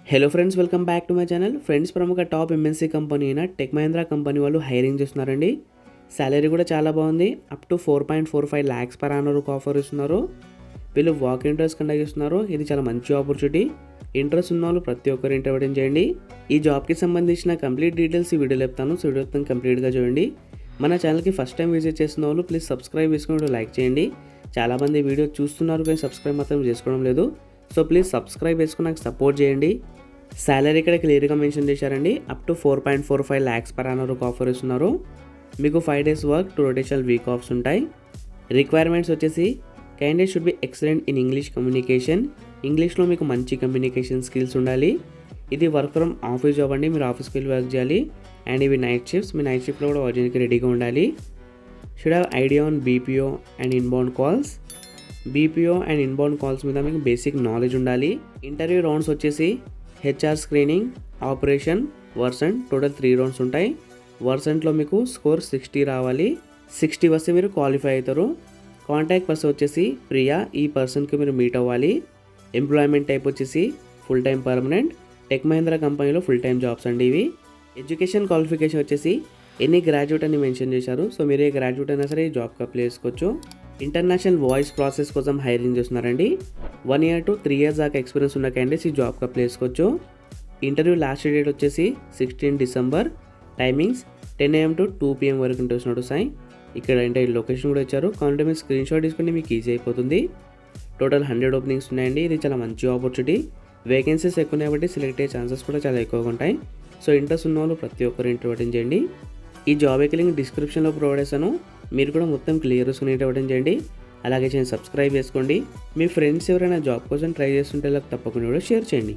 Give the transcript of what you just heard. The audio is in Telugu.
Hello friends, welcome back to my channel. Friends, ప్రముఖ టాప్ ఎంఎన్సీ కంపెనీ అయిన టెక్ మహీంద్రా కంపెనీ వాళ్ళు హైరింగ్ చేస్తున్నారండి. సాలరీ కూడా చాలా బాగుంది. Up to 4.45 lakhs per annum offer ఇస్తున్నారు. వీళ్ళు వాక్ ఇంటర్వ్యూస్ కండక్ట్ చేస్తున్నారు. ఇది చాలా మంచి ఆపర్చునిటీ. ఇంట్రెస్ట్ ఉన్న వాళ్ళు ప్రతి ఒక్కరు ఇంటర్వ్యూ అటెండ్ చేయండి. ఈ జాబ్కి సంబంధించిన కంప్లీట్ డీటెయిల్స్ ఈ వీడియోలో చెప్తాను. సో వీడియో కంప్లీట్గా చూడండి. మన ఛానల్కి ఫస్ట్ టైం విజిట్ చేసిన వాళ్ళు ప్లీజ్ సబ్స్క్రైబ్ చేసుకుని లైక్ చేయండి. చాలామంది వీడియో చూస్తున్నారు కానీ సబ్స్క్రైబ్ మాత్రం చేసుకోవడం లేదు. సో ప్లీజ్ సబ్స్క్రైబ్ చేసుకుని నాకు సపోర్ట్ చేయండి. సాలరీ ఇక్కడ క్లియర్గా మెన్షన్ చేశారండి. Up to 4.45 lakhs per annum offer ఇస్తున్నారు. మీకు 5 days work, 2 rotational week offs ఉంటాయి. రిక్వైర్మెంట్స్ వచ్చేసి candidate should be excellent in English communication. ఇంగ్లీష్లో మీకు మంచి కమ్యూనికేషన్ స్కిల్స్ ఉండాలి. ఇది వర్క్ ఫ్రమ్ ఆఫీస్ జాబ్ అండి. మీరు ఆఫీస్కి వెళ్ళి వర్క్ చేయాలి. అండ్ ఇవి నైట్ షిఫ్ట్స్. మీ నైట్ షిఫ్ట్లో కూడా వర్క్ రెడీగా ఉండాలి. Should have idea on BPO and inbound calls. BPO and inbound calls మీద మీకు బేసిక్ నాలెడ్జ్ ఉండాలి. ఇంటర్వ్యూ రౌండ్స్ వచ్చేసి HR screening, operation, Versant, total 3 rounds ఉంటాయి. వర్సెంట్లో మీకు స్కోర్ 60 రావాలి. 60 వస్తే మీరు క్వాలిఫై అవుతారు. కాంటాక్ట్ పర్సన్ వచ్చేసి ప్రియా. ఈ పర్సన్కి మీరు మీట్ అవ్వాలి. ఎంప్లాయ్మెంట్ టైప్ వచ్చేసి full time permanent. Tech Mahindra కంపెనీలో ఫుల్ టైం జాబ్స్ అండి ఇవి. ఎడ్యుకేషన్ క్వాలిఫికేషన్ వచ్చేసి ఎనీ గ్రాడ్యుయేట్ అని మెన్షన్ చేశారు. సో మీరు ఏ గ్రాడ్యుయేట్ అయినా సరే ఈ జాబ్కి అప్లై చేసుకోవచ్చు. ఇంటర్నేషనల్ వాయిస్ ప్రాసెస్ కోసం హైరింగ్ చేస్తున్నారండి. 1 year to 3 years దాకా ఎక్స్పీరియన్స్ ఉన్న క్యాండిడేట్స్ ఈ జాబ్కి అప్లై చేసుకోవచ్చు. ఇంటర్వ్యూ లాస్ట్ డేట్ వచ్చేసి 16 December. Timings 10 AM to 2 PM వరకు ఇంటర్వ్యూస్ నడుస్తాయి. ఇక్కడ ఇంటర్వ్యూ లొకేషన్ కూడా ఇచ్చారు. కావాలంటే మీరు స్క్రీన్ షాట్ తీసుకుంటే మీకు ఈజీ అయిపోతుంది. టోటల్ 100 openings ఉన్నాయండి. ఇది చాలా మంచి ఆపర్చునిటీ. వేకెన్సీస్ ఎక్కువ ఉన్నాయి కాబట్టి సెలెక్ట్ అయ్యే ఛాన్సెస్ కూడా చాలా ఎక్కువగా ఉంటాయి. సో ఇంట్రెస్ట్ ఉన్న వాళ్ళు ప్రతి ఒక్కరు ఇంటర్వ్యూ అటెండ్ చేయండి. ఈ జాబ్ లింక్ డిస్క్రిప్షన్లో ప్రొవైడ్ చేస్తాను. మీరు కూడా మొత్తం క్లియర్ ఇంటర్వ్యూ అటెండ్ చేయండి. అలాగే సబ్స్క్రైబ్ చేసుకోండి. మీ ఫ్రెండ్స్ ఎవరైనా జాబ్ కోసం ట్రై చేస్తుంటే తప్పకుండా కూడా షేర్ చేయండి.